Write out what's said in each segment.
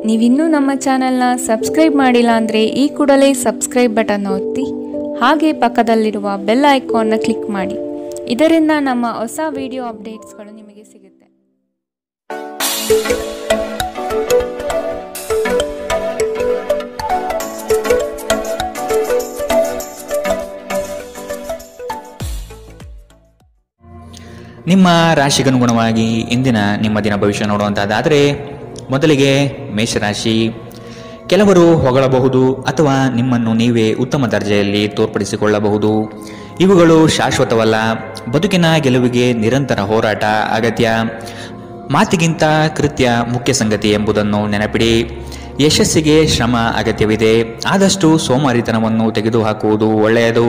ನೀವಿನ್ನೂ ನಮ್ಮ ಚಾನೆಲ್ನ ಸಬ್ಸ್ಕ್ರೈಬ್ ಮಾಡಿಲ್ಲ ಅಂದರೆ ಈ ಕೂಡಲೇ ಸಬ್ಸ್ಕ್ರೈಬ್ ಬಟನ್ ಒತ್ತಿ ಹಾಗೆ ಪಕ್ಕದಲ್ಲಿರುವ ಬೆಲ್ ಐಕಾನ್ನ ಕ್ಲಿಕ್ ಮಾಡಿ. ಇದರಿಂದ ನಮ್ಮ ಹೊಸ ವಿಡಿಯೋ ಅಪ್ಡೇಟ್ಸ್ಗಳು ನಿಮಗೆ ಸಿಗುತ್ತೆ. ನಿಮ್ಮ ರಾಶಿಗನುಗುಣವಾಗಿ ಇಂದಿನ ನಿಮ್ಮ ದಿನ ಭವಿಷ್ಯ ನೋಡುವಂತಹದ್ದಾದರೆ ಮೊದಲಿಗೆ ಮೇಷರಾಶಿ. ಕೆಲವರು ಹೊಗಳಬಹುದು ಅಥವಾ ನಿಮ್ಮನ್ನು ನೀವೇ ಉತ್ತಮ ದರ್ಜೆಯಲ್ಲಿ ತೋರ್ಪಡಿಸಿಕೊಳ್ಳಬಹುದು. ಇವುಗಳು ಶಾಶ್ವತವಲ್ಲ. ಬದುಕಿನ ಗೆಲುವಿಗೆ ನಿರಂತರ ಹೋರಾಟ ಅಗತ್ಯ. ಮಾತಿಗಿಂತ ಕೃತ್ಯ ಮುಖ್ಯ ಸಂಗತಿ ಎಂಬುದನ್ನು ನೆನಪಿಡಿ. ಯಶಸ್ಸಿಗೆ ಶ್ರಮ ಅಗತ್ಯವಿದೆ. ಆದಷ್ಟು ಸೋಮಾರಿತನವನ್ನು ತೆಗೆದುಹಾಕುವುದು ಒಳ್ಳೆಯದು.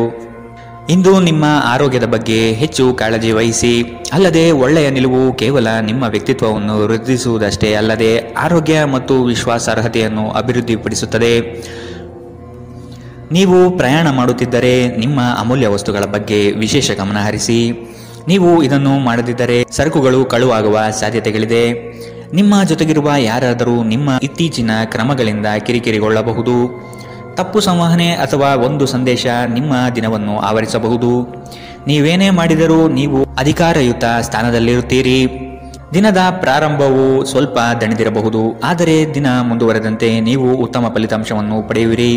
ಇಂದು ನಿಮ್ಮ ಆರೋಗ್ಯದ ಬಗ್ಗೆ ಹೆಚ್ಚು ಕಾಳಜಿ ವಹಿಸಿ. ಅಲ್ಲದೆ ಒಳ್ಳೆಯ ನಿಲುವು ಕೇವಲ ನಿಮ್ಮ ವ್ಯಕ್ತಿತ್ವವನ್ನು ವೃದ್ಧಿಸುವುದಷ್ಟೇ ಅಲ್ಲದೆ ಆರೋಗ್ಯ ಮತ್ತು ವಿಶ್ವಾಸಾರ್ಹತೆಯನ್ನು ಅಭಿವೃದ್ಧಿಪಡಿಸುತ್ತದೆ. ನೀವು ಪ್ರಯಾಣ ಮಾಡುತ್ತಿದ್ದರೆ ನಿಮ್ಮ ಅಮೂಲ್ಯ ವಸ್ತುಗಳ ಬಗ್ಗೆ ವಿಶೇಷ ಗಮನ ಹರಿಸಿ. ನೀವು ಇದನ್ನು ಮಾಡದಿದ್ದರೆ ಸರಕುಗಳು ಕಳುವಾಗುವ ಸಾಧ್ಯತೆಗಳಿದೆ. ನಿಮ್ಮ ಜೊತೆಗಿರುವ ಯಾರಾದರೂ ನಿಮ್ಮ ಇತ್ತೀಚಿನ ಕ್ರಮಗಳಿಂದ ಕಿರಿಕಿರಿಗೊಳ್ಳಬಹುದು. ತಪ್ಪು ಸಂವಹನೆ ಅಥವಾ ಒಂದು ಸಂದೇಶ ನಿಮ್ಮ ದಿನವನ್ನು ಆವರಿಸಬಹುದು. ನೀವೇನೇ ಮಾಡಿದರೂ ನೀವು ಅಧಿಕಾರಯುತ ಸ್ಥಾನದಲ್ಲಿರುತ್ತೀರಿ. ದಿನದ ಪ್ರಾರಂಭವು ಸ್ವಲ್ಪ ದಣಿದಿರಬಹುದು, ಆದರೆ ದಿನ ಮುಂದುವರೆದಂತೆ ನೀವು ಉತ್ತಮ ಫಲಿತಾಂಶವನ್ನು ಪಡೆಯುವಿರಿ.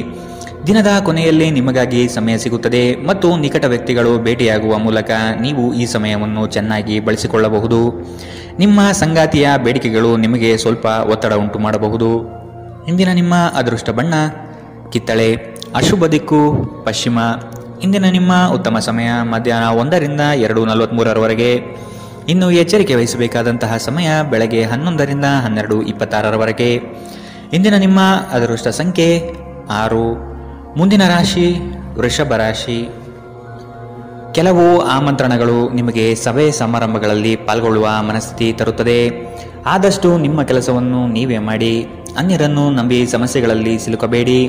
ದಿನದ ಕೊನೆಯಲ್ಲಿ ನಿಮಗಾಗಿ ಸಮಯ ಸಿಗುತ್ತದೆ ಮತ್ತು ನಿಕಟ ವ್ಯಕ್ತಿಗಳು ಭೇಟಿಯಾಗುವ ಮೂಲಕ ನೀವು ಈ ಸಮಯವನ್ನು ಚೆನ್ನಾಗಿ ಬಳಸಿಕೊಳ್ಳಬಹುದು. ನಿಮ್ಮ ಸಂಗಾತಿಯ ಬೇಡಿಕೆಗಳು ನಿಮಗೆ ಸ್ವಲ್ಪ ಒತ್ತಡ ಉಂಟು ಮಾಡಬಹುದು. ಇಂದಿನ ನಿಮ್ಮ ಅದೃಷ್ಟ ಬಣ್ಣ ಕಿತ್ತಳೆ. ಅಶುಭ ದಿಕ್ಕು ಪಶ್ಚಿಮ. ಇಂದಿನ ನಿಮ್ಮ ಉತ್ತಮ ಸಮಯ ಮಧ್ಯಾಹ್ನ 1ರಿಂದ 2:43 ಇನ್ನು ಎಚ್ಚರಿಕೆ ವಹಿಸಬೇಕಾದಂತಹ ಸಮಯ ಬೆಳಗ್ಗೆ 11ರಿಂದ 12:26 ಇಂದಿನ ನಿಮ್ಮ ಅದೃಷ್ಟ ಸಂಖ್ಯೆ 6. ಮುಂದಿನ ರಾಶಿ ವೃಷಭ ರಾಶಿ. ಕೆಲವು ಆಮಂತ್ರಣಗಳು ನಿಮಗೆ ಸಭೆ ಸಮಾರಂಭಗಳಲ್ಲಿ ಪಾಲ್ಗೊಳ್ಳುವ ಮನಸ್ಥಿತಿ ತರುತ್ತದೆ. ಆದಷ್ಟು ನಿಮ್ಮ ಕೆಲಸವನ್ನು ನೀವೇ ಮಾಡಿ. ಅನ್ಯರನ್ನು ನಂಬಿ ಸಮಸ್ಯೆಗಳಲ್ಲಿ ಸಿಲುಕಬೇಡಿ.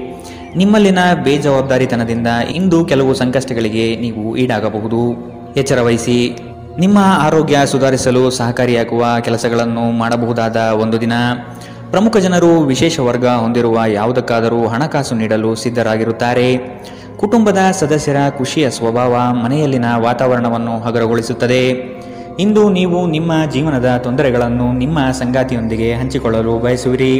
ನಿಮ್ಮಲ್ಲಿನ ಬೇಜವಾಬ್ದಾರಿತನದಿಂದ ಇಂದು ಕೆಲವು ಸಂಕಷ್ಟಗಳಿಗೆ ನೀವು ಈಡಾಗಬಹುದು. ಎಚ್ಚರ ವಹಿಸಿ. ನಿಮ್ಮ ಆರೋಗ್ಯ ಸುಧಾರಿಸಲು ಸಹಕಾರಿಯಾಗುವ ಕೆಲಸಗಳನ್ನು ಮಾಡಬಹುದಾದ ಒಂದು ದಿನ. ಪ್ರಮುಖ ಜನರು ವಿಶೇಷ ವರ್ಗ ಹೊಂದಿರುವ ಯಾವುದಕ್ಕಾದರೂ ಹಣಕಾಸು ನೀಡಲು ಸಿದ್ಧರಾಗಿರುತ್ತಾರೆ. ಕುಟುಂಬದ ಸದಸ್ಯರ ಖುಷಿಯ ಸ್ವಭಾವ ಮನೆಯಲ್ಲಿನ ವಾತಾವರಣವನ್ನು ಹಗುರಗೊಳಿಸುತ್ತದೆ. ಇಂದು ನೀವು ನಿಮ್ಮ ಜೀವನದ ತೊಂದರೆಗಳನ್ನು ನಿಮ್ಮ ಸಂಗಾತಿಯೊಂದಿಗೆ ಹಂಚಿಕೊಳ್ಳಲು ಬಯಸುವಿರಿ.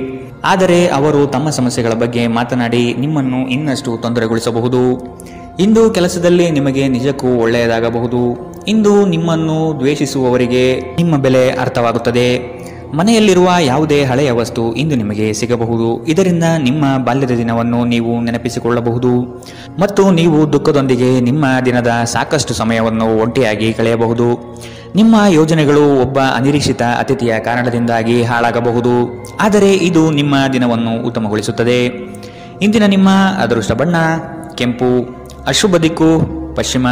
ಆದರೆ ಅವರು ತಮ್ಮ ಸಮಸ್ಯೆಗಳ ಬಗ್ಗೆ ಮಾತನಾಡಿ ನಿಮ್ಮನ್ನು ಇನ್ನಷ್ಟು ತೊಂದರೆಗೊಳಿಸಬಹುದು. ಇಂದು ಕೆಲಸದಲ್ಲಿ ನಿಮಗೆ ನಿಜಕ್ಕೂ ಒಳ್ಳೆಯದಾಗಬಹುದು. ಇಂದು ನಿಮ್ಮನ್ನು ದ್ವೇಷಿಸುವವರಿಗೆ ನಿಮ್ಮ ಬೆಲೆ ಅರ್ಥವಾಗುತ್ತದೆ. ಮನೆಯಲ್ಲಿರುವ ಯಾವುದೇ ಹಳೆಯ ವಸ್ತು ಇಂದು ನಿಮಗೆ ಸಿಗಬಹುದು. ಇದರಿಂದ ನಿಮ್ಮ ಬಾಲ್ಯದ ದಿನವನ್ನು ನೀವು ನೆನಪಿಸಿಕೊಳ್ಳಬಹುದು ಮತ್ತು ನೀವು ದುಃಖದೊಂದಿಗೆ ನಿಮ್ಮ ದಿನದ ಸಾಕಷ್ಟು ಸಮಯವನ್ನು ಒಂಟಿಯಾಗಿ ಕಳೆಯಬಹುದು. ನಿಮ್ಮ ಯೋಜನೆಗಳು ಒಬ್ಬ ಅನಿರೀಕ್ಷಿತ ಅತಿಥಿಯ ಕಾರಣದಿಂದಾಗಿ ಹಾಳಾಗಬಹುದು, ಆದರೆ ಇದು ನಿಮ್ಮ ದಿನವನ್ನು ಉತ್ತಮಗೊಳಿಸುತ್ತದೆ. ಇಂದಿನ ನಿಮ್ಮ ಅದೃಷ್ಟ ಬಣ್ಣ ಕೆಂಪು. ಅಶುಭ ದಿಕ್ಕು ಪಶ್ಚಿಮ.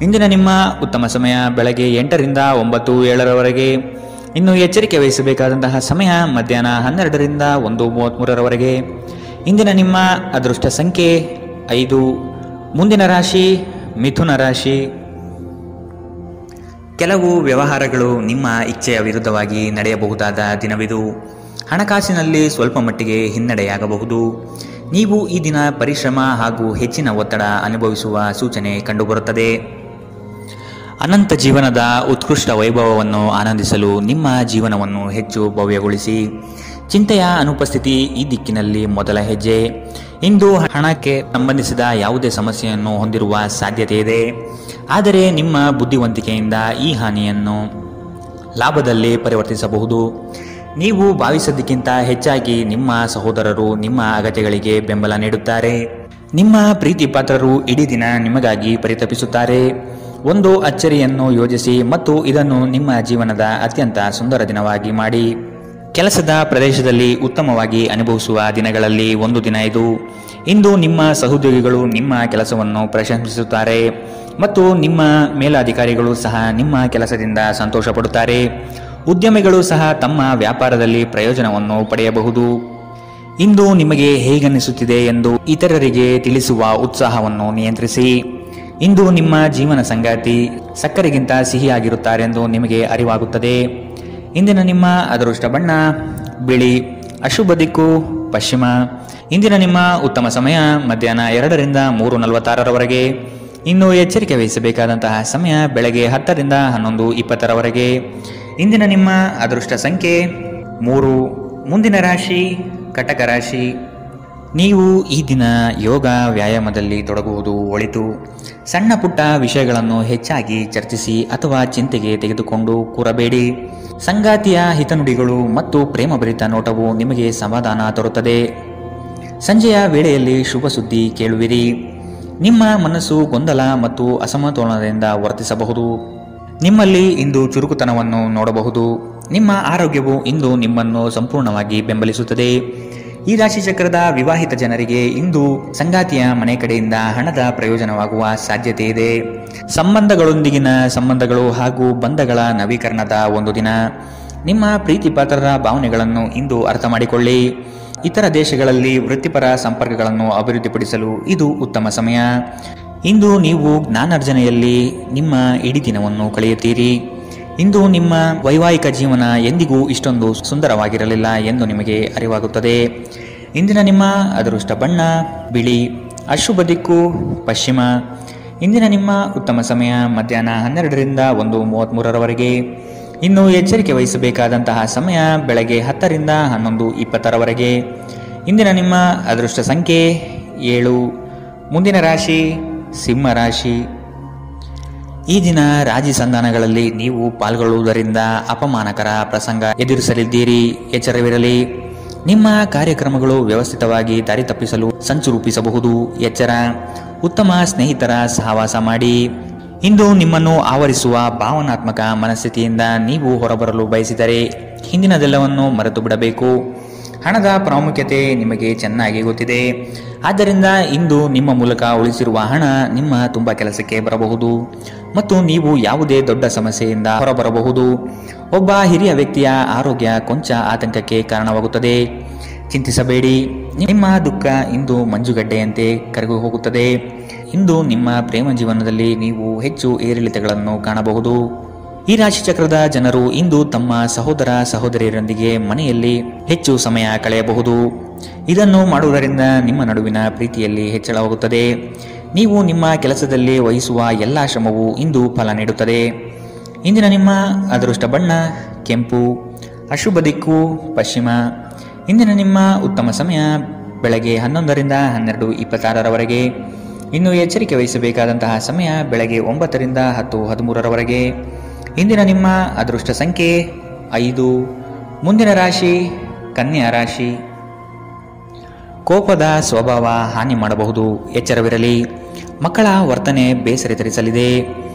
ಇಂದಿನ ನಿಮ್ಮ ಉತ್ತಮ ಸಮಯ ಬೆಳಗ್ಗೆ 8ರಿಂದ 9:07 ಇನ್ನು ಎಚ್ಚರಿಕೆ ವಹಿಸಬೇಕಾದಂತಹ ಸಮಯ ಮಧ್ಯಾಹ್ನ 12ರಿಂದ 1:33 ಇಂದಿನ ನಿಮ್ಮ ಅದೃಷ್ಟ ಸಂಖ್ಯೆ 5. ಮುಂದಿನ ರಾಶಿ ಮಿಥುನ ರಾಶಿ. ಕೆಲವು ವ್ಯವಹಾರಗಳು ನಿಮ್ಮ ಇಚ್ಛೆಯ ವಿರುದ್ಧವಾಗಿ ನಡೆಯಬಹುದಾದ ದಿನವಿದು. ಹಣಕಾಸಿನಲ್ಲಿ ಸ್ವಲ್ಪ ಮಟ್ಟಿಗೆ ಹಿನ್ನಡೆಯಾಗಬಹುದು. ನೀವು ಈ ದಿನ ಪರಿಶ್ರಮ ಹಾಗೂ ಹೆಚ್ಚಿನ ಒತ್ತಡ ಅನುಭವಿಸುವ ಸೂಚನೆ ಕಂಡುಬರುತ್ತದೆ. ಅನಂತ ಜೀವನದ ಉತ್ಕೃಷ್ಟ ವೈಭವವನ್ನು ಆನಂದಿಸಲು ನಿಮ್ಮ ಜೀವನವನ್ನು ಹೆಚ್ಚು ಭವ್ಯಗೊಳಿಸಿ. ಚಿಂತೆಯ ಅನುಪಸ್ಥಿತಿ ಈ ದಿಕ್ಕಿನಲ್ಲಿ ಮೊದಲ ಹೆಜ್ಜೆ. ಇಂದು ಹಣಕ್ಕೆ ಸಂಬಂಧಿಸಿದ ಯಾವುದೇ ಸಮಸ್ಯೆಯನ್ನು ಹೊಂದಿರುವ ಸಾಧ್ಯತೆ ಇದೆ, ಆದರೆ ನಿಮ್ಮ ಬುದ್ಧಿವಂತಿಕೆಯಿಂದ ಈ ಹಾನಿಯನ್ನು ಲಾಭದಲ್ಲಿ ಪರಿವರ್ತಿಸಬಹುದು. ನೀವು ಭಾವಿಸಿದ್ದಕ್ಕಿಂತ ಹೆಚ್ಚಾಗಿ ನಿಮ್ಮ ಸಹೋದರರು ನಿಮ್ಮ ಅಗತ್ಯಗಳಿಗೆ ಬೆಂಬಲ ನೀಡುತ್ತಾರೆ. ನಿಮ್ಮ ಪ್ರೀತಿ ಪಾತ್ರರು ಇಡೀ ದಿನ ನಿಮಗಾಗಿ ಪರಿತಪಿಸುತ್ತಾರೆ. ಒಂದು ಅಚ್ಚರಿಯನ್ನು ಯೋಜಿಸಿ ಮತ್ತು ಇದನ್ನು ನಿಮ್ಮ ಜೀವನದ ಅತ್ಯಂತ ಸುಂದರ ದಿನವಾಗಿ ಮಾಡಿ. ಕೆಲಸದ ಪ್ರದೇಶದಲ್ಲಿ ಉತ್ತಮವಾಗಿ ಅನುಭವಿಸುವ ದಿನಗಳಲ್ಲಿ ಒಂದು ದಿನ ಇದು. ಇಂದು ನಿಮ್ಮ ಸಹೋದ್ಯೋಗಿಗಳು ನಿಮ್ಮ ಕೆಲಸವನ್ನು ಪ್ರಶಂಸಿಸುತ್ತಾರೆ ಮತ್ತು ನಿಮ್ಮ ಮೇಲಧಿಕಾರಿಗಳು ಸಹ ನಿಮ್ಮ ಕೆಲಸದಿಂದ ಸಂತೋಷ ಪಡುತ್ತಾರೆ. ಉದ್ಯಮಿಗಳು ಸಹ ತಮ್ಮ ವ್ಯಾಪಾರದಲ್ಲಿ ಪ್ರಯೋಜನವನ್ನು ಪಡೆಯಬಹುದು. ಇಂದು ನಿಮಗೆ ಹೇಗನ್ನಿಸುತ್ತಿದೆ ಎಂದು ಇತರರಿಗೆ ತಿಳಿಸುವ ಉತ್ಸಾಹವನ್ನು ನಿಯಂತ್ರಿಸಿ. ಇಂದು ನಿಮ್ಮ ಜೀವನ ಸಂಗಾತಿ ಸಕ್ಕರೆಗಿಂತ ಸಿಹಿಯಾಗಿರುತ್ತಾರೆಂದು ನಿಮಗೆ ಅರಿವಾಗುತ್ತದೆ. ಇಂದಿನ ನಿಮ್ಮ ಅದೃಷ್ಟ ಬಣ್ಣ ಬಿಳಿ. ಅಶುಭ ದಿಕ್ಕು ಪಶ್ಚಿಮ. ಇಂದಿನ ನಿಮ್ಮ ಉತ್ತಮ ಸಮಯ ಮಧ್ಯಾಹ್ನ 2ರಿಂದ 3:46ರವರೆಗೆ. ಇನ್ನು ಎಚ್ಚರಿಕೆ ವಹಿಸಬೇಕಾದಂತಹ ಸಮಯ ಬೆಳಗ್ಗೆ 10ರಿಂದ 11:20ರವರೆಗೆ. ಇಂದಿನ ನಿಮ್ಮ ಅದೃಷ್ಟ ಸಂಖ್ಯೆ 3. ಮುಂದಿನ ರಾಶಿ ಕಟಕ ರಾಶಿ. ನೀವು ಈ ದಿನ ಯೋಗ ವ್ಯಾಯಾಮದಲ್ಲಿ ತೊಡಗುವುದು ಒಳಿತು. ಸಣ್ಣ ಪುಟ್ಟ ವಿಷಯಗಳನ್ನು ಹೆಚ್ಚಾಗಿ ಚರ್ಚಿಸಿ ಅಥವಾ ಚಿಂತೆಗೆ ತೆಗೆದುಕೊಂಡು ಕೂರಬೇಡಿ. ಸಂಗಾತಿಯ ಹಿತನುಡಿಗಳು ಮತ್ತು ಪ್ರೇಮಭರಿತ ನೋಟವು ನಿಮಗೆ ಸಮಾಧಾನ ತರುತ್ತದೆ. ಸಂಜೆಯ ವೇಳೆಯಲ್ಲಿ ಶುಭ ಸುದ್ದಿ ಕೇಳುವಿರಿ. ನಿಮ್ಮ ಮನಸ್ಸು ಗೊಂದಲ ಮತ್ತು ಅಸಮತೋಲನದಿಂದ ವರ್ತಿಸಬಹುದು. ನಿಮ್ಮಲ್ಲಿ ಇಂದು ಚುರುಕುತನವನ್ನು ನೋಡಬಹುದು. ನಿಮ್ಮ ಆರೋಗ್ಯವು ಇಂದು ನಿಮ್ಮನ್ನು ಸಂಪೂರ್ಣವಾಗಿ ಬೆಂಬಲಿಸುತ್ತದೆ. ಈ ರಾಶಿ ಚಕ್ರದ ವಿವಾಹಿತ ಜನರಿಗೆ ಇಂದು ಸಂಗಾತಿಯ ಮನೆ ಕಡೆಯಿಂದ ಹಣದ ಪ್ರಯೋಜನವಾಗುವ ಸಾಧ್ಯತೆ ಇದೆ. ಸಂಬಂಧಗಳೊಂದಿಗಿನ ಸಂಬಂಧಗಳು ಹಾಗೂ ಬಂಧಗಳ ನವೀಕರಣದ ಒಂದು ದಿನ. ನಿಮ್ಮ ಪ್ರೀತಿ ಪಾತ್ರರ ಭಾವನೆಗಳನ್ನು ಇಂದು ಅರ್ಥ ಮಾಡಿಕೊಳ್ಳಿ. ಇತರ ದೇಶಗಳಲ್ಲಿ ವೃತ್ತಿಪರ ಸಂಪರ್ಕಗಳನ್ನು ಅಭಿವೃದ್ಧಿಪಡಿಸಲು ಇದು ಉತ್ತಮ ಸಮಯ. ಇಂದು ನೀವು ಜ್ಞಾನಾರ್ಜನೆಯಲ್ಲಿ ನಿಮ್ಮ ಇಡೀ ದಿನವನ್ನು ಕಳೆಯುತ್ತೀರಿ. ಇಂದು ನಿಮ್ಮ ವೈವಾಹಿಕ ಜೀವನ ಎಂದಿಗೂ ಇಷ್ಟೊಂದು ಸುಂದರವಾಗಿರಲಿಲ್ಲ ಎಂದು ನಿಮಗೆ ಅರಿವಾಗುತ್ತದೆ. ಇಂದಿನ ನಿಮ್ಮ ಅದೃಷ್ಟ ಬಣ್ಣ ಬಿಳಿ. ಅಶುಭ ದಿಕ್ಕು ಪಶ್ಚಿಮ. ಇಂದಿನ ನಿಮ್ಮ ಉತ್ತಮ ಸಮಯ ಮಧ್ಯಾಹ್ನ 12ರಿಂದ 1:33ರವರೆಗೆ. ಇನ್ನು ಎಚ್ಚರಿಕೆ ವಹಿಸಬೇಕಾದಂತಹ ಸಮಯ ಬೆಳಗ್ಗೆ 10ರಿಂದ 11:20ರವರೆಗೆ. ಇಂದಿನ ನಿಮ್ಮ ಅದೃಷ್ಟ ಸಂಖ್ಯೆ 7. ಮುಂದಿನ ರಾಶಿ ಸಿಂಹ ರಾಶಿ. ಈ ದಿನ ರಾಜಿ ಸಂಧಾನಗಳಲ್ಲಿ ನೀವು ಪಾಲ್ಗೊಳ್ಳುವುದರಿಂದ ಅಪಮಾನಕರ ಪ್ರಸಂಗ ಎದುರಿಸಲಿದ್ದೀರಿ. ಎಚ್ಚರವಿರಲಿ. ನಿಮ್ಮ ಕಾರ್ಯಕ್ರಮಗಳು ವ್ಯವಸ್ಥಿತವಾಗಿ ದಾರಿ ತಪ್ಪಿಸಲು ಸಂಚು ರೂಪಿಸಬಹುದು. ಎಚ್ಚರ. ಉತ್ತಮ ಸ್ನೇಹಿತರ ಸಹವಾಸ ಮಾಡಿ. ಇಂದು ನಿಮ್ಮನ್ನು ಆವರಿಸುವ ಭಾವನಾತ್ಮಕ ಮನಸ್ಥಿತಿಯಿಂದ ನೀವು ಹೊರಬರಲು ಬಯಸಿದರೆ ಹಿಂದಿನದೆಲ್ಲವನ್ನು ಮರೆತು ಬಿಡಬೇಕು. ಹಣದ ಪ್ರಾಮುಖ್ಯತೆ ನಿಮಗೆ ಚೆನ್ನಾಗಿ ಗೊತ್ತಿದೆ. ಆದ್ದರಿಂದ ಇಂದು ನಿಮ್ಮ ಮೂಲಕ ಉಳಿಸಿರುವ ಹಣ ನಿಮ್ಮ ತುಂಬ ಕೆಲಸಕ್ಕೆ ಬರಬಹುದು ಮತ್ತು ನೀವು ಯಾವುದೇ ದೊಡ್ಡ ಸಮಸ್ಯೆಯಿಂದ ಹೊರಬರಬಹುದು. ಒಬ್ಬ ಹಿರಿಯ ವ್ಯಕ್ತಿಯ ಆರೋಗ್ಯ ಕೊಂಚ ಆತಂಕಕ್ಕೆ ಕಾರಣವಾಗುತ್ತದೆ. ಚಿಂತಿಸಬೇಡಿ. ನಿಮ್ಮ ದುಃಖ ಇಂದು ಮಂಜುಗಡ್ಡೆಯಂತೆ ಕರಗಿ ಹೋಗುತ್ತದೆ. ಇಂದು ನಿಮ್ಮ ಪ್ರೇಮ ಜೀವನದಲ್ಲಿ ನೀವು ಹೆಚ್ಚು ಏರಿಳಿತಗಳನ್ನು ಕಾಣಬಹುದು. ಈ ರಾಶಿ ಚಕ್ರದ ಜನರು ಇಂದು ತಮ್ಮ ಸಹೋದರ ಸಹೋದರಿಯರೊಂದಿಗೆ ಮನೆಯಲ್ಲಿ ಹೆಚ್ಚು ಸಮಯ ಕಳೆಯಬಹುದು. ಇದನ್ನು ಮಾಡುವುದರಿಂದ ನಿಮ್ಮ ನಡುವಿನ ಪ್ರೀತಿಯಲ್ಲಿ ಹೆಚ್ಚಳವಾಗುತ್ತದೆ. ನೀವು ನಿಮ್ಮ ಕೆಲಸದಲ್ಲಿ ವಹಿಸುವ ಎಲ್ಲ ಶ್ರಮವು ಇಂದು ಫಲ ನೀಡುತ್ತದೆ. ಇಂದಿನ ನಿಮ್ಮ ಅದೃಷ್ಟ ಬಣ್ಣ ಕೆಂಪು. ಅಶುಭ ದಿಕ್ಕು ಪಶ್ಚಿಮ. ಇಂದಿನ ನಿಮ್ಮ ಉತ್ತಮ ಸಮಯ ಬೆಳಗ್ಗೆ 11ರಿಂದ 12:26ರವರೆಗೆ. ಇನ್ನು ಎಚ್ಚರಿಕೆ ವಹಿಸಬೇಕಾದಂತಹ ಸಮಯ ಬೆಳಗ್ಗೆ 9ರಿಂದ 10:13ರವರೆಗೆ. ಇಂದಿನ ನಿಮ್ಮ ಅದೃಷ್ಟ ಸಂಖ್ಯೆ 5. ಮುಂದಿನ ರಾಶಿ ಕನ್ಯಾ ರಾಶಿ. ಕೋಪದ ಸ್ವಭಾವ ಹಾನಿ ಮಾಡಬಹುದು. ಎಚ್ಚರವಿರಲಿ. ಮಕ್ಕಳ ವರ್ತನೆ ಬೇಸರ ತರಿಸಲಿದೆ.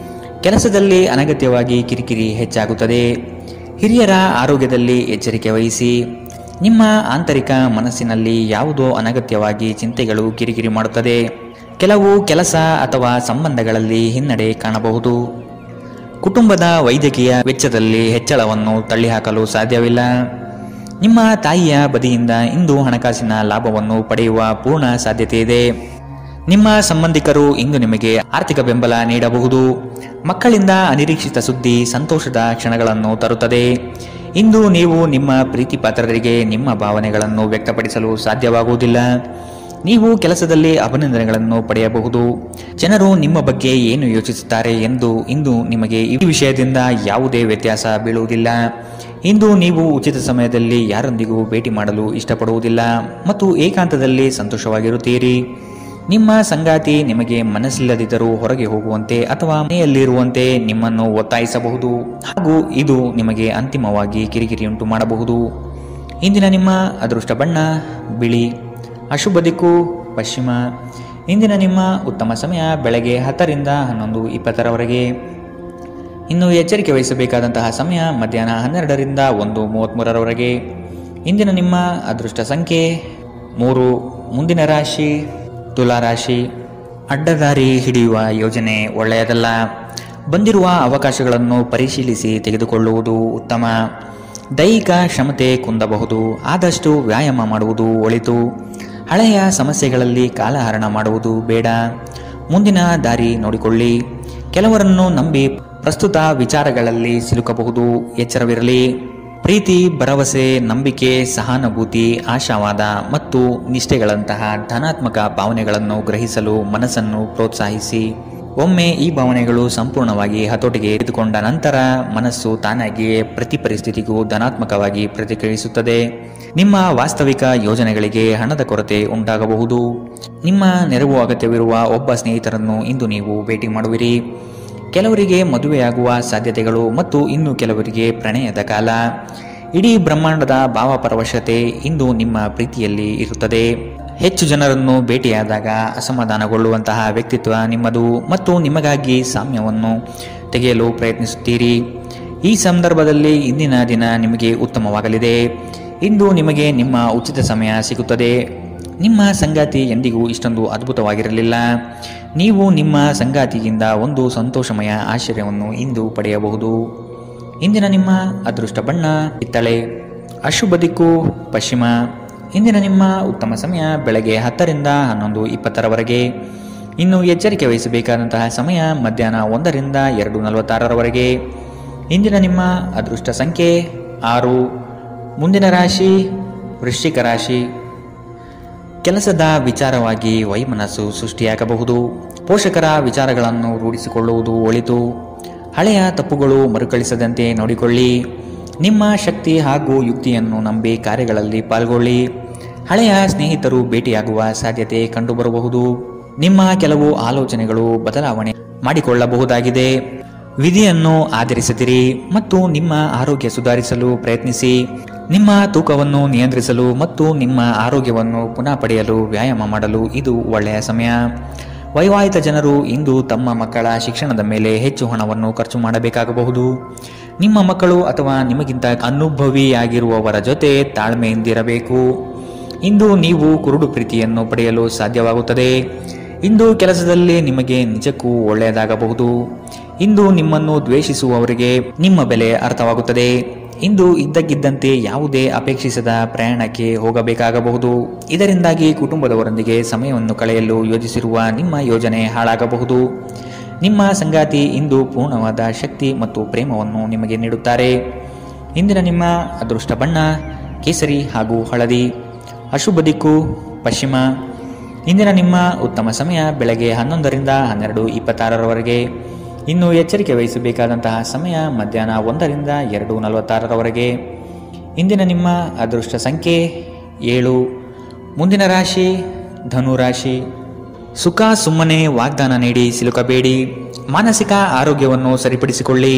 ಕೆಲಸದಲ್ಲಿ ಅನಗತ್ಯವಾಗಿ ಕಿರಿಕಿರಿ ಹೆಚ್ಚಾಗುತ್ತದೆ. ಹಿರಿಯರ ಆರೋಗ್ಯದಲ್ಲಿ ಎಚ್ಚರಿಕೆ ವಹಿಸಿ. ನಿಮ್ಮ ಆಂತರಿಕ ಮನಸ್ಸಿನಲ್ಲಿ ಯಾವುದೋ ಅನಗತ್ಯವಾಗಿ ಚಿಂತೆಗಳು ಕಿರಿಕಿರಿ ಮಾಡುತ್ತದೆ. ಕೆಲವು ಕೆಲಸ ಅಥವಾ ಸಂಬಂಧಗಳಲ್ಲಿ ಹಿನ್ನಡೆ ಕಾಣಬಹುದು. ಕುಟುಂಬದ ವೈದ್ಯಕೀಯ ವೆಚ್ಚದಲ್ಲಿ ಹೆಚ್ಚಳವನ್ನು ತಳ್ಳಿಹಾಕಲು ಸಾಧ್ಯವಿಲ್ಲ. ನಿಮ್ಮ ತಾಯಿಯ ಬದಿಯಿಂದ ಇಂದು ಹಣಕಾಸಿನ ಲಾಭವನ್ನು ಪಡೆಯುವ ಪೂರ್ಣ ಸಾಧ್ಯತೆ ಇದೆ. ನಿಮ್ಮ ಸಂಬಂಧಿಕರು ಇಂದು ನಿಮಗೆ ಆರ್ಥಿಕ ಬೆಂಬಲ ನೀಡಬಹುದು. ಮಕ್ಕಳಿಂದ ಅನಿರೀಕ್ಷಿತ ಸುದ್ದಿ ಸಂತೋಷದ ಕ್ಷಣಗಳನ್ನು ತರುತ್ತದೆ. ಇಂದು ನೀವು ನಿಮ್ಮ ಪ್ರೀತಿ ಪಾತ್ರರಿಗೆ ನಿಮ್ಮ ಭಾವನೆಗಳನ್ನು ವ್ಯಕ್ತಪಡಿಸಲು ಸಾಧ್ಯವಾಗುವುದಿಲ್ಲ. ನೀವು ಕೆಲಸದಲ್ಲಿ ಅಭಿನಂದನೆಗಳನ್ನು ಪಡೆಯಬಹುದು. ಜನರು ನಿಮ್ಮ ಬಗ್ಗೆ ಏನು ಯೋಚಿಸುತ್ತಾರೆ ಎಂದು ಇಂದು ನಿಮಗೆ ಈ ವಿಷಯದಿಂದ ಯಾವುದೇ ವ್ಯತ್ಯಾಸ ಬೀಳುವುದಿಲ್ಲ. ಇಂದು ನೀವು ಉಚಿತ ಸಮಯದಲ್ಲಿ ಯಾರೊಂದಿಗೂ ಭೇಟಿ ಮಾಡಲು ಇಷ್ಟಪಡುವುದಿಲ್ಲ ಮತ್ತು ಏಕಾಂತದಲ್ಲಿ ಸಂತೋಷವಾಗಿರುತ್ತೀರಿ. ನಿಮ್ಮ ಸಂಗಾತಿ ನಿಮಗೆ ಮನಸ್ಸಿಲ್ಲದಿದ್ದರೂ ಹೊರಗೆ ಹೋಗುವಂತೆ ಅಥವಾ ಮನೆಯಲ್ಲಿರುವಂತೆ ನಿಮ್ಮನ್ನು ಒತ್ತಾಯಿಸಬಹುದು ಹಾಗೂ ಇದು ನಿಮಗೆ ಅಂತಿಮವಾಗಿ ಕಿರಿಕಿರಿಯುಂಟು ಮಾಡಬಹುದು. ಇಂದಿನ ನಿಮ್ಮ ಅದೃಷ್ಟ ಬಣ್ಣ ಬಿಳಿ. ಅಶುಭ ದಿಕ್ಕು ಪಶ್ಚಿಮ. ಇಂದಿನ ನಿಮ್ಮ ಉತ್ತಮ ಸಮಯ ಬೆಳಗ್ಗೆ 10ರಿಂದ 11:20ರವರೆಗೆ. ಇನ್ನು ಎಚ್ಚರಿಕೆ ವಹಿಸಬೇಕಾದಂತಹ ಸಮಯ ಮಧ್ಯಾಹ್ನ 12ರಿಂದ 1:33ರವರೆಗೆ. ಇಂದಿನ ನಿಮ್ಮ ಅದೃಷ್ಟ ಸಂಖ್ಯೆ 3. ಮುಂದಿನ ರಾಶಿ ತುಲಾ ರಾಶಿ. ಅಡ್ಡದಾರಿ ಹಿಡಿಯುವ ಯೋಜನೆ ಒಳ್ಳೆಯದಲ್ಲ. ಬಂದಿರುವ ಅವಕಾಶಗಳನ್ನು ಪರಿಶೀಲಿಸಿ ತೆಗೆದುಕೊಳ್ಳುವುದು ಉತ್ತಮ. ದೈಹಿಕ ಕ್ಷಮತೆ ಕುಂದಬಹುದು. ಆದಷ್ಟು ವ್ಯಾಯಾಮ ಮಾಡುವುದು ಒಳಿತು. ಹಳೆಯ ಸಮಸ್ಯೆಗಳಲ್ಲಿ ಕಾಲಹರಣ ಮಾಡುವುದು ಬೇಡ. ಮುಂದಿನ ದಾರಿ ನೋಡಿಕೊಳ್ಳಿ. ಕೆಲವರನ್ನು ನಂಬಿ ಪ್ರಸ್ತುತ ವಿಚಾರಗಳಲ್ಲಿ ಸಿಲುಕಬಹುದು. ಎಚ್ಚರವಿರಲಿ. ಪ್ರೀತಿ, ಭರವಸೆ, ನಂಬಿಕೆ, ಸಹಾನುಭೂತಿ, ಆಶಾವಾದ ಮತ್ತು ನಿಷ್ಠೆಗಳಂತಹ ಧನಾತ್ಮಕ ಭಾವನೆಗಳನ್ನು ಗ್ರಹಿಸಲು ಮನಸ್ಸನ್ನು ಪ್ರೋತ್ಸಾಹಿಸಿ. ಒಮ್ಮೆ ಈ ಭಾವನೆಗಳು ಸಂಪೂರ್ಣವಾಗಿ ಹತೋಟಿಗೆ ತೆಗೆದುಕೊಂಡ ನಂತರ ಮನಸ್ಸು ತಾನಾಗಿಯೇ ಪ್ರತಿ ಪರಿಸ್ಥಿತಿಗೂ ಧನಾತ್ಮಕವಾಗಿ ಪ್ರತಿಕ್ರಿಯಿಸುತ್ತದೆ. ನಿಮ್ಮ ವಾಸ್ತವಿಕ ಯೋಜನೆಗಳಿಗೆ ಹಣದ ಕೊರತೆ ಉಂಟಾಗಬಹುದು. ನಿಮ್ಮ ನೆರವು ಅಗತ್ಯವಿರುವ ಒಬ್ಬ ಸ್ನೇಹಿತರನ್ನು ಇಂದು ನೀವು ಭೇಟಿ ಮಾಡುವಿರಿ. ಕೆಲವರಿಗೆ ಮದುವೆಯಾಗುವ ಸಾಧ್ಯತೆಗಳು ಮತ್ತು ಇನ್ನು ಕೆಲವರಿಗೆ ಪ್ರಣಯದ ಕಾಲ. ಇಡೀ ಬ್ರಹ್ಮಾಂಡದ ಭಾವಪರವಶತೆ ಇಂದು ನಿಮ್ಮ ಪ್ರೀತಿಯಲ್ಲಿ ಇರುತ್ತದೆ. ಹೆಚ್ಚು ಜನರನ್ನು ಭೇಟಿಯಾದಾಗ ಅಸಮಾಧಾನಗೊಳ್ಳುವಂತಹ ವ್ಯಕ್ತಿತ್ವ ನಿಮ್ಮದು ಮತ್ತು ನಿಮಗಾಗಿ ಸಾಮ್ಯವನ್ನು ತೆಗೆಯಲು ಪ್ರಯತ್ನಿಸುತ್ತೀರಿ. ಈ ಸಂದರ್ಭದಲ್ಲಿ ಇಂದಿನ ದಿನ ನಿಮಗೆ ಉತ್ತಮವಾಗಲಿದೆ. ಇಂದು ನಿಮಗೆ ನಿಮ್ಮ ಉಚಿತ ಸಮಯ ಸಿಗುತ್ತದೆ. ನಿಮ್ಮ ಸಂಗಾತಿ ಎಂದಿಗೂ ಇಷ್ಟೊಂದು ಅದ್ಭುತವಾಗಿರಲಿಲ್ಲ. ನೀವು ನಿಮ್ಮ ಸಂಗಾತಿಯಿಂದ ಒಂದು ಸಂತೋಷಮಯ ಆಶ್ಚರ್ಯವನ್ನು ಇಂದು ಪಡೆಯಬಹುದು. ಇಂದಿನ ನಿಮ್ಮ ಅದೃಷ್ಟ ಬಣ್ಣ ಕಿತ್ತಳೆ. ಅಶುಭ ದಿಕ್ಕು ಪಶ್ಚಿಮ. ಇಂದಿನ ನಿಮ್ಮ ಉತ್ತಮ ಸಮಯ ಬೆಳಗ್ಗೆ 10 ರಿಂದ 11:20ರವರೆಗೆ. ಇನ್ನು ಎಚ್ಚರಿಕೆ ವಹಿಸಬೇಕಾದಂತಹ ಸಮಯ ಮಧ್ಯಾಹ್ನ 1 ರಿಂದ 2:46ರವರೆಗೆ. ಇಂದಿನ ನಿಮ್ಮ ಅದೃಷ್ಟ ಸಂಖ್ಯೆ 6. ಮುಂದಿನ ರಾಶಿ ವೃಶ್ಚಿಕ ರಾಶಿ. ಕೆಲಸದ ವಿಚಾರವಾಗಿ ವೈಮನಸ್ಸು ಸೃಷ್ಟಿಯಾಗಬಹುದು. ಪೋಷಕರ ವಿಚಾರಗಳನ್ನು ರೂಢಿಸಿಕೊಳ್ಳುವುದು ಒಳಿತು. ಹಳೆಯ ತಪ್ಪುಗಳು ಮರುಕಳಿಸದಂತೆ ನೋಡಿಕೊಳ್ಳಿ. ನಿಮ್ಮ ಶಕ್ತಿ ಹಾಗೂ ಯುಕ್ತಿಯನ್ನು ನಂಬಿ ಕಾರ್ಯಗಳಲ್ಲಿ ಪಾಲ್ಗೊಳ್ಳಿ. ಹಳೆಯ ಸ್ನೇಹಿತರು ಭೇಟಿಯಾಗುವ ಸಾಧ್ಯತೆ ಕಂಡುಬರಬಹುದು. ನಿಮ್ಮ ಕೆಲವು ಆಲೋಚನೆಗಳು ಬದಲಾವಣೆ ಮಾಡಿಕೊಳ್ಳಬಹುದಾಗಿದೆ. ವಿಧಿಯನ್ನು ಆಧರಿಸದಿರಿ ಮತ್ತು ನಿಮ್ಮ ಆರೋಗ್ಯ ಸುಧಾರಿಸಲು ಪ್ರಯತ್ನಿಸಿ. ನಿಮ್ಮ ತೂಕವನ್ನು ನಿಯಂತ್ರಿಸಲು ಮತ್ತು ನಿಮ್ಮ ಆರೋಗ್ಯವನ್ನು ಪುನಃ ಪಡೆಯಲು ವ್ಯಾಯಾಮ ಮಾಡಲು ಇದು ಒಳ್ಳೆಯ ಸಮಯ. ವೈವಾಹಿಕ ಜನರು ಇಂದು ತಮ್ಮ ಮಕ್ಕಳ ಶಿಕ್ಷಣದ ಮೇಲೆ ಹೆಚ್ಚು ಹಣವನ್ನು ಖರ್ಚು ಮಾಡಬೇಕಾಗಬಹುದು. ನಿಮ್ಮ ಮಕ್ಕಳು ಅಥವಾ ನಿಮಗಿಂತ ಅನುಭವಿಯಾಗಿರುವವರ ಜೊತೆ ತಾಳ್ಮೆಯಿಂದಿರಬೇಕು. ಇಂದು ನೀವು ಕುರುಡು ಪ್ರೀತಿಯನ್ನು ಪಡೆಯಲು ಸಾಧ್ಯವಾಗುತ್ತದೆ. ಇಂದು ಕೆಲಸದಲ್ಲಿ ನಿಮಗೆ ನಿಜಕ್ಕೂ ಒಳ್ಳೆಯದಾಗಬಹುದು. ಇಂದು ನಿಮ್ಮನ್ನು ದ್ವೇಷಿಸುವವರಿಗೆ ನಿಮ್ಮ ಬೆಲೆ ಅರ್ಥವಾಗುತ್ತದೆ. ಇಂದು ಇದ್ದಕ್ಕಿದ್ದಂತೆ ಯಾವುದೇ ಅಪೇಕ್ಷಿಸದ ಪ್ರಯಾಣಕ್ಕೆ ಹೋಗಬೇಕಾಗಬಹುದು. ಇದರಿಂದಾಗಿ ಕುಟುಂಬದವರೊಂದಿಗೆ ಸಮಯವನ್ನು ಕಳೆಯಲು ಯೋಜಿಸಿರುವ ನಿಮ್ಮ ಯೋಜನೆ ಹಾಳಾಗಬಹುದು. ನಿಮ್ಮ ಸಂಗಾತಿ ಇಂದು ಪೂರ್ಣವಾದ ಶಕ್ತಿ ಮತ್ತು ಪ್ರೇಮವನ್ನು ನಿಮಗೆ ನೀಡುತ್ತಾರೆ. ಇಂದಿನ ನಿಮ್ಮ ಅದೃಷ್ಟ ಬಣ್ಣ ಕೇಸರಿ ಹಾಗೂ ಹಳದಿ. ಅಶುಭ ದಿಕ್ಕು ಪಶ್ಚಿಮ. ಇಂದಿನ ನಿಮ್ಮ ಉತ್ತಮ ಸಮಯ ಬೆಳಗ್ಗೆ 11 ರಿಂದ 12:26ರವರೆಗೆ. ಇನ್ನು ಎಚ್ಚರಿಕೆ ವಹಿಸಬೇಕಾದಂತಹ ಸಮಯ ಮಧ್ಯಾಹ್ನ 1 ರಿಂದ 2:46ರವರೆಗೆ. ಇಂದಿನ ನಿಮ್ಮ ಅದೃಷ್ಟ ಸಂಖ್ಯೆ 7. ಮುಂದಿನ ರಾಶಿ ಧನು ರಾಶಿ. ಸುಖ ಸುಮ್ಮನೆ ವಾಗ್ದಾನ ನೀಡಿ ಸಿಲುಕಬೇಡಿ. ಮಾನಸಿಕ ಆರೋಗ್ಯವನ್ನು ಸರಿಪಡಿಸಿಕೊಳ್ಳಿ.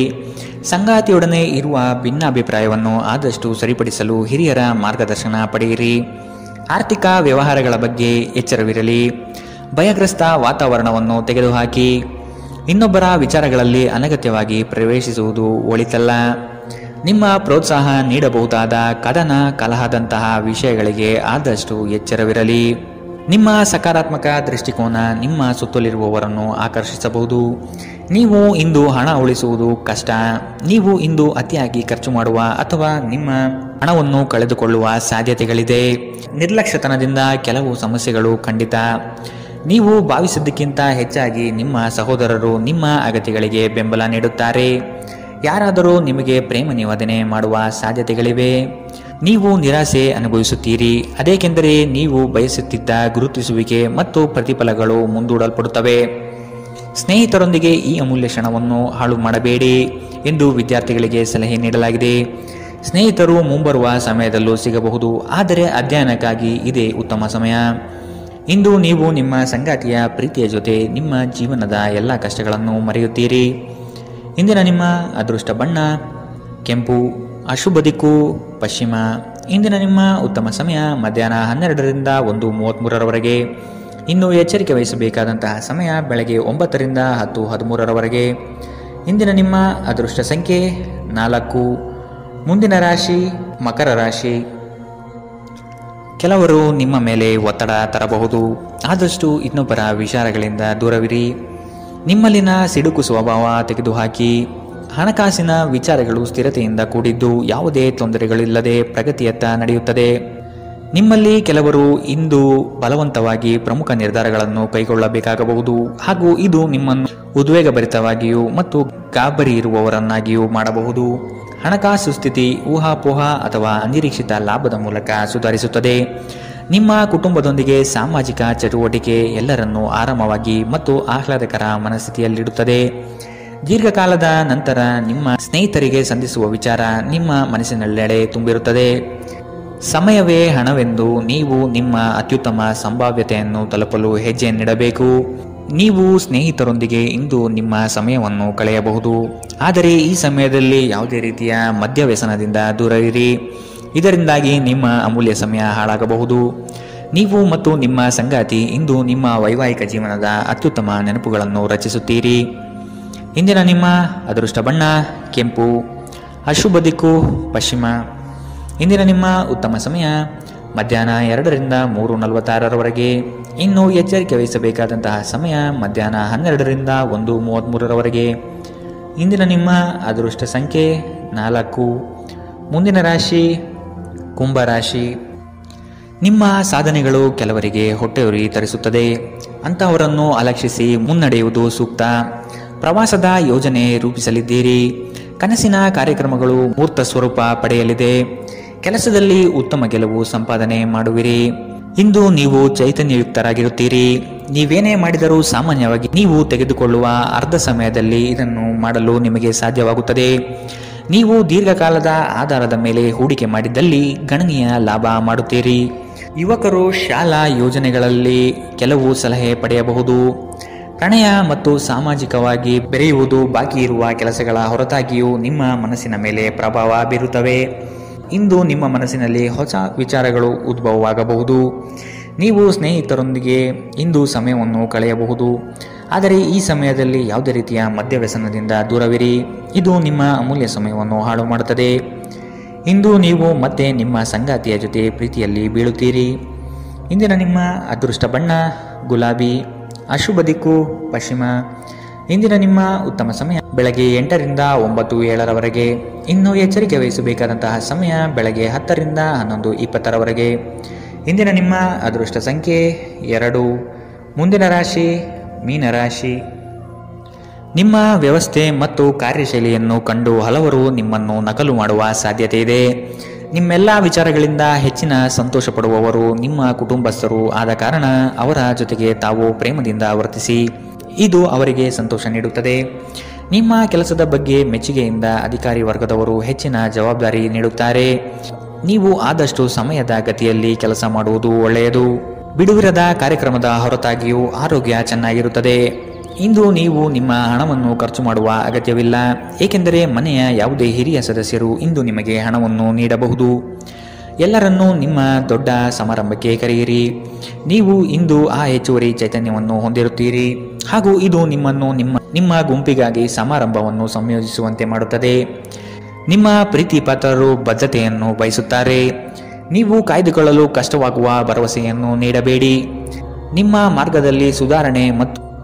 ಸಂಗಾತಿಯೊಡನೆ ಇರುವ ಭಿನ್ನಾಭಿಪ್ರಾಯವನ್ನು ಆದಷ್ಟು ಸರಿಪಡಿಸಲು ಹಿರಿಯರ ಮಾರ್ಗದರ್ಶನ ಪಡೆಯಿರಿ. ಆರ್ಥಿಕ ವ್ಯವಹಾರಗಳ ಬಗ್ಗೆ ಎಚ್ಚರವಿರಲಿ. ಭಯಗ್ರಸ್ತ ವಾತಾವರಣವನ್ನು ತೆಗೆದುಹಾಕಿ. ಇನ್ನೊಬ್ಬರ ವಿಚಾರಗಳಲ್ಲಿ ಅನಗತ್ಯವಾಗಿ ಪ್ರವೇಶಿಸುವುದು ಒಳಿತಲ್ಲ. ನಿಮ್ಮ ಪ್ರೋತ್ಸಾಹ ನೀಡಬಹುದಾದ ಕದನ ಕಲಹದಂತಹ ವಿಷಯಗಳಿಗೆ ಆದಷ್ಟು ಎಚ್ಚರವಿರಲಿ. ನಿಮ್ಮ ಸಕಾರಾತ್ಮಕ ದೃಷ್ಟಿಕೋನ ನಿಮ್ಮ ಸುತ್ತಲಿರುವವರನ್ನು ಆಕರ್ಷಿಸಬಹುದು. ನೀವು ಇಂದು ಹಣ ಉಳಿಸುವುದು ಕಷ್ಟ. ನೀವು ಇಂದು ಅತಿಯಾಗಿ ಖರ್ಚು ಮಾಡುವ ಅಥವಾ ನಿಮ್ಮ ಹಣವನ್ನು ಕಳೆದುಕೊಳ್ಳುವ ಸಾಧ್ಯತೆಗಳಿದೆ. ನಿರ್ಲಕ್ಷ್ಯತನದಿಂದ ಕೆಲವು ಸಮಸ್ಯೆಗಳು ಖಂಡಿತ. ನೀವು ಭಾವಿಸಿದ್ದಕ್ಕಿಂತ ಹೆಚ್ಚಾಗಿ ನಿಮ್ಮ ಸಹೋದರರು ನಿಮ್ಮ ಅಗತ್ಯಗಳಿಗೆ ಬೆಂಬಲ ನೀಡುತ್ತಾರೆ. ಯಾರಾದರೂ ನಿಮಗೆ ಪ್ರೇಮ ನಿವೇದನೆ ಮಾಡುವ ಸಾಧ್ಯತೆಗಳಿವೆ. ನೀವು ನಿರಾಸೆ ಅನುಭವಿಸುತ್ತೀರಿ. ಅದೇಕೆಂದರೆ ನೀವು ಬಯಸುತ್ತಿದ್ದ ಗುರುತಿಸುವಿಕೆ ಮತ್ತು ಪ್ರತಿಫಲಗಳು ಮುಂದೂಡಲ್ಪಡುತ್ತವೆ. ಸ್ನೇಹಿತರೊಂದಿಗೆ ಈ ಅಮೂಲ್ಯ ಕ್ಷಣವನ್ನು ಹಾಳು ಮಾಡಬೇಡಿ ಎಂದು ವಿದ್ಯಾರ್ಥಿಗಳಿಗೆ ಸಲಹೆ ನೀಡಲಾಗಿದೆ. ಸ್ನೇಹಿತರು ಮುಂಬರುವ ಸಮಯದಲ್ಲೂ ಸಿಗಬಹುದು, ಆದರೆ ಅಧ್ಯಯನಕ್ಕಾಗಿ ಇದೇ ಉತ್ತಮ ಸಮಯ. ಇಂದು ನೀವು ನಿಮ್ಮ ಸಂಗಾತಿಯ ಪ್ರೀತಿಯ ಜೊತೆ ನಿಮ್ಮ ಜೀವನದ ಎಲ್ಲ ಕಷ್ಟಗಳನ್ನು ಮರೆಯುತ್ತೀರಿ. ಇಂದಿನ ನಿಮ್ಮ ಅದೃಷ್ಟ ಬಣ್ಣ ಕೆಂಪು. ಅಶುಭ ದಿಕ್ಕು ಪಶ್ಚಿಮ. ಇಂದಿನ ನಿಮ್ಮ ಉತ್ತಮ ಸಮಯ ಮಧ್ಯಾಹ್ನ 12 ರಿಂದ 1:33ರವರೆಗೆ. ಇನ್ನು ಎಚ್ಚರಿಕೆ ವಹಿಸಬೇಕಾದಂತಹ ಸಮಯ ಬೆಳಗ್ಗೆ 9 ರಿಂದ 10:13ರವರೆಗೆ. ಇಂದಿನ ನಿಮ್ಮ ಅದೃಷ್ಟ ಸಂಖ್ಯೆ 4. ಮುಂದಿನ ರಾಶಿ ಮಕರ ರಾಶಿ. ಕೆಲವರು ನಿಮ್ಮ ಮೇಲೆ ಒತ್ತಡ ತರಬಹುದು. ಆದಷ್ಟು ಇನ್ನೊಬ್ಬರ ವಿಚಾರಗಳಿಂದ ದೂರವಿರಿ. ನಿಮ್ಮಲ್ಲಿನ ಸಿಡುಕು ಸ್ವಭಾವ ತೆಗೆದುಹಾಕಿ. ಹಣಕಾಸಿನ ವಿಚಾರಗಳು ಸ್ಥಿರತೆಯಿಂದ ಕೂಡಿದ್ದು ಯಾವುದೇ ತೊಂದರೆಗಳಿಲ್ಲದೆ ಪ್ರಗತಿಯತ್ತ ನಡೆಯುತ್ತದೆ. ನಿಮ್ಮಲ್ಲಿ ಕೆಲವರು ಇಂದು ಬಲವಂತವಾಗಿ ಪ್ರಮುಖ ನಿರ್ಧಾರಗಳನ್ನು ಕೈಗೊಳ್ಳಬೇಕಾಗಬಹುದು ಹಾಗೂ ಇದು ನಿಮ್ಮನ್ನು ಉದ್ವೇಗಭರಿತವಾಗಿಯೂ ಮತ್ತು ಗಾಬರಿ ಇರುವವರನ್ನಾಗಿಯೂ ಮಾಡಬಹುದು. ಹಣಕಾಸು ಸ್ಥಿತಿ ಊಹಾಪೋಹ ಅಥವಾ ಅನಿರೀಕ್ಷಿತ ಲಾಭದ ಮೂಲಕ ಸುಧಾರಿಸುತ್ತದೆ. ನಿಮ್ಮ ಕುಟುಂಬದೊಂದಿಗೆ ಸಾಮಾಜಿಕ ಚಟುವಟಿಕೆ ಎಲ್ಲರನ್ನೂ ಆರಾಮವಾಗಿ ಮತ್ತು ಆಹ್ಲಾದಕರ ಮನಸ್ಥಿತಿಯಲ್ಲಿಡುತ್ತದೆ. ದೀರ್ಘಕಾಲದ ನಂತರ ನಿಮ್ಮ ಸ್ನೇಹಿತರಿಗೆ ಸಂಧಿಸುವ ವಿಚಾರ ನಿಮ್ಮ ಮನಸ್ಸಿನೆಲ್ಲೆಡೆ ತುಂಬಿರುತ್ತದೆ. ಸಮಯವೇ ಹಣವೆಂದು ನೀವು ನಿಮ್ಮ ಅತ್ಯುತ್ತಮ ಸಂಭಾವ್ಯತೆಯನ್ನು ತಲುಪಲು ಹೆಜ್ಜೆಯನ್ನಿಡಬೇಕು. ನೀವು ಸ್ನೇಹಿತರೊಂದಿಗೆ ಇಂದು ನಿಮ್ಮ ಸಮಯವನ್ನು ಕಳೆಯಬಹುದು, ಆದರೆ ಈ ಸಮಯದಲ್ಲಿ ಯಾವುದೇ ರೀತಿಯ ಮದ್ಯವ್ಯಸನದಿಂದ ದೂರವಿರಿ. ಇದರಿಂದಾಗಿ ನಿಮ್ಮ ಅಮೂಲ್ಯ ಸಮಯ ಹಾಳಾಗಬಹುದು. ನೀವು ಮತ್ತು ನಿಮ್ಮ ಸಂಗಾತಿ ಇಂದು ನಿಮ್ಮ ವೈವಾಹಿಕ ಜೀವನದ ಅತ್ಯುತ್ತಮ ನೆನಪುಗಳನ್ನು ರಚಿಸುತ್ತೀರಿ. ಇಂದಿನ ನಿಮ್ಮ ಅದೃಷ್ಟ ಬಣ್ಣ ಕೆಂಪು, ಅಶುಭ ದಿಕ್ಕು ಪಶ್ಚಿಮ. ಇಂದಿನ ನಿಮ್ಮ ಉತ್ತಮ ಸಮಯ ಮಧ್ಯಾಹ್ನ 2ರಿಂದ 3:46ರವರೆಗೆ. ಇನ್ನು ಎಚ್ಚರಿಕೆ ವಹಿಸಬೇಕಾದಂತಹ ಸಮಯ ಮಧ್ಯಾಹ್ನ 12ರಿಂದ 1:33ರವರೆಗೆ. ಇಂದಿನ ನಿಮ್ಮ ಅದೃಷ್ಟ ಸಂಖ್ಯೆ 4. ಮುಂದಿನ ರಾಶಿ ಕುಂಭರಾಶಿ. ನಿಮ್ಮ ಸಾಧನೆಗಳು ಕೆಲವರಿಗೆ ಹೊಟ್ಟೆಯುರಿ ತರಿಸುತ್ತದೆ. ಅಂತಹವರನ್ನು ಅಲಕ್ಷಿಸಿ ಮುನ್ನಡೆಯುವುದು ಸೂಕ್ತ. ಪ್ರವಾಸದ ಯೋಜನೆ ರೂಪಿಸಲಿದ್ದೀರಿ. ಕನಸಿನ ಕಾರ್ಯಕ್ರಮಗಳು ಮೂರ್ತ ಸ್ವರೂಪ ಪಡೆಯಲಿದೆ. ಕೆಲಸದಲ್ಲಿ ಉತ್ತಮ ಗೆಲುವು ಸಂಪಾದನೆ ಮಾಡುವಿರಿ. ಇಂದು ನೀವು ಚೈತನ್ಯಯುಕ್ತರಾಗಿರುತ್ತೀರಿ. ನೀವೇನೇ ಮಾಡಿದರೂ ಸಾಮಾನ್ಯವಾಗಿ ನೀವು ತೆಗೆದುಕೊಳ್ಳುವ ಅರ್ಧ ಸಮಯದಲ್ಲಿ ಇದನ್ನು ಮಾಡಲು ನಿಮಗೆ ಸಾಧ್ಯವಾಗುತ್ತದೆ. ನೀವು ದೀರ್ಘಕಾಲದ ಆಧಾರದ ಮೇಲೆ ಹೂಡಿಕೆ ಮಾಡಿದ್ದಲ್ಲಿ ಗಣನೀಯ ಲಾಭ ಮಾಡುತ್ತೀರಿ. ಯುವಕರು ಶಾಲಾ ಯೋಜನೆಗಳಲ್ಲಿ ಕೆಲವು ಸಲಹೆ ಪಡೆಯಬಹುದು. ಪ್ರಣಯ ಮತ್ತು ಸಾಮಾಜಿಕವಾಗಿ ಬೆರೆಯುವುದು ಬಾಕಿ ಇರುವ ಕೆಲಸಗಳ ಹೊರತಾಗಿಯೂ ನಿಮ್ಮ ಮನಸ್ಸಿನ ಮೇಲೆ ಪ್ರಭಾವ ಬೀರುತ್ತವೆ. ಇಂದು ನಿಮ್ಮ ಮನಸ್ಸಿನಲ್ಲಿ ಹೊಸ ವಿಚಾರಗಳು ಉದ್ಭವವಾಗಬಹುದು. ನೀವು ಸ್ನೇಹಿತರೊಂದಿಗೆ ಇಂದು ಸಮಯವನ್ನು ಕಳೆಯಬಹುದು, ಆದರೆ ಈ ಸಮಯದಲ್ಲಿ ಯಾವುದೇ ರೀತಿಯ ಮದ್ಯವ್ಯಸನದಿಂದ ದೂರವಿರಿ. ಇದು ನಿಮ್ಮ ಅಮೂಲ್ಯ ಸಮಯವನ್ನು ಹಾಳು ಮಾಡುತ್ತದೆ. ಇಂದು ನೀವು ಮತ್ತೆ ನಿಮ್ಮ ಸಂಗಾತಿಯ ಜೊತೆ ಪ್ರೀತಿಯಲ್ಲಿ ಬೀಳುತ್ತೀರಿ. ಇಂದಿನ ನಿಮ್ಮ ಅದೃಷ್ಟ ಬಣ್ಣ ಗುಲಾಬಿ, ಅಶುಭ ದಿಕ್ಕು ಪಶ್ಚಿಮ. ಇಂದಿನ ನಿಮ್ಮ ಉತ್ತಮ ಸಮಯ ಬೆಳಗ್ಗೆ 8ರಿಂದ 9:07ರವರೆಗೆ. ಇನ್ನು ಎಚ್ಚರಿಕೆ ವಹಿಸಬೇಕಾದಂತಹ ಸಮಯ ಬೆಳಗ್ಗೆ 10ರಿಂದ 11:20ರವರೆಗೆ. ಇಂದಿನ ನಿಮ್ಮ ಅದೃಷ್ಟ ಸಂಖ್ಯೆ 2. ಮುಂದಿನ ರಾಶಿ ಮೀನರಾಶಿ. ನಿಮ್ಮ ವ್ಯವಸ್ಥೆ ಮತ್ತು ಕಾರ್ಯಶೈಲಿಯನ್ನು ಕಂಡು ಹಲವರು ನಿಮ್ಮನ್ನು ನಕಲು ಮಾಡುವ ಸಾಧ್ಯತೆ ಇದೆ. ನಿಮ್ಮೆಲ್ಲ ವಿಚಾರಗಳಿಂದ ಹೆಚ್ಚಿನ ಸಂತೋಷ ಪಡುವವರು ನಿಮ್ಮ ಕುಟುಂಬಸ್ಥರು ಆದ ಕಾರಣ ಅವರ ಜೊತೆಗೆ ತಾವು ಪ್ರೇಮದಿಂದ ವರ್ತಿಸಿ. ಇದು ಅವರಿಗೆ ಸಂತೋಷ ನೀಡುತ್ತದೆ. ನಿಮ್ಮ ಕೆಲಸದ ಬಗ್ಗೆ ಮೆಚ್ಚುಗೆಯಿಂದ ಅಧಿಕಾರಿ ವರ್ಗದವರು ಹೆಚ್ಚಿನ ಜವಾಬ್ದಾರಿ ನೀಡುತ್ತಾರೆ. ನೀವು ಆದಷ್ಟು ಸಮಯದ ಗತಿಯಲ್ಲಿ ಕೆಲಸ ಮಾಡುವುದು ಒಳ್ಳೆಯದು. ಬಿಡುವಿರದ ಕಾರ್ಯಕ್ರಮದ ಹೊರತಾಗಿಯೂ ಆರೋಗ್ಯ ಚೆನ್ನಾಗಿರುತ್ತದೆ. ಇಂದು ನೀವು ನಿಮ್ಮ ಹಣವನ್ನು ಖರ್ಚು ಮಾಡುವ ಅಗತ್ಯವಿಲ್ಲ, ಏಕೆಂದರೆ ಮನೆಯ ಯಾವುದೇ ಹಿರಿಯ ಸದಸ್ಯರು ಇಂದು ನಿಮಗೆ ಹಣವನ್ನು ನೀಡಬಹುದು. ಎಲ್ಲರನ್ನೂ ನಿಮ್ಮ ದೊಡ್ಡ ಸಮಾರಂಭಕ್ಕೆ ಕರೆಯಿರಿ. ನೀವು ಇಂದು ಆ ಹೆಚ್ಚುವರಿ ಚೈತನ್ಯವನ್ನು ಹೊಂದಿರುತ್ತೀರಿ ಹಾಗೂ ಇದು ನಿಮ್ಮನ್ನು ನಿಮ್ಮ ಗುಂಪಿಗಾಗಿ ಸಮಾರಂಭವನ್ನು ಸಂಯೋಜಿಸುವಂತೆ ಮಾಡುತ್ತದೆ. ನಿಮ್ಮ ಪ್ರೀತಿ ಪಾತ್ರರು ಬದ್ಧತೆಯನ್ನು ಬಯಸುತ್ತಾರೆ. ನೀವು ಕಾಯ್ದುಕೊಳ್ಳಲು ಕಷ್ಟವಾಗುವ ಭರವಸೆಯನ್ನು ನೀಡಬೇಡಿ. ನಿಮ್ಮ ಮಾರ್ಗದಲ್ಲಿ ಸುಧಾರಣೆ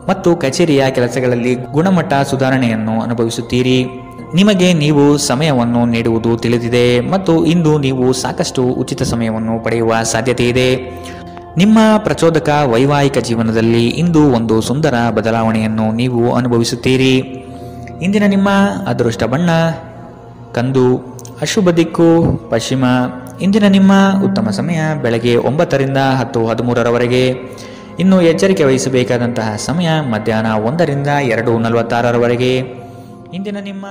ಮತ್ತು ಕಚೇರಿಯ ಕೆಲಸಗಳಲ್ಲಿ ಗುಣಮಟ್ಟ ಸುಧಾರಣೆಯನ್ನು ಅನುಭವಿಸುತ್ತೀರಿ. ನಿಮಗೆ ನೀವು ಸಮಯವನ್ನು ನೀಡುವುದು ತಿಳಿದಿದೆ ಮತ್ತು ಇಂದು ನೀವು ಸಾಕಷ್ಟು ಉಚಿತ ಸಮಯವನ್ನು ಪಡೆಯುವ ಸಾಧ್ಯತೆ ಇದೆ. ನಿಮ್ಮ ಪ್ರಚೋದಕ ವೈವಾಹಿಕ ಜೀವನದಲ್ಲಿ ಇಂದು ಒಂದು ಸುಂದರ ಬದಲಾವಣೆಯನ್ನು ನೀವು ಅನುಭವಿಸುತ್ತೀರಿ. ಇಂದಿನ ನಿಮ್ಮ ಅದೃಷ್ಟ ಬಣ್ಣ ಕಂದು, ಅಶುಭ ದಿಕ್ಕು ಪಶ್ಚಿಮ. ಇಂದಿನ ನಿಮ್ಮ ಉತ್ತಮ ಸಮಯ ಬೆಳಗ್ಗೆ 9ರಿಂದ 10:13ರವರೆಗೆ. ಇನ್ನು ಎಚ್ಚರಿಕೆ ವಹಿಸಬೇಕಾದಂತಹ ಸಮಯ ಮಧ್ಯಾಹ್ನ 1ರಿಂದ 2:46ರವರೆಗೆ. ಇಂದಿನ ನಿಮ್ಮ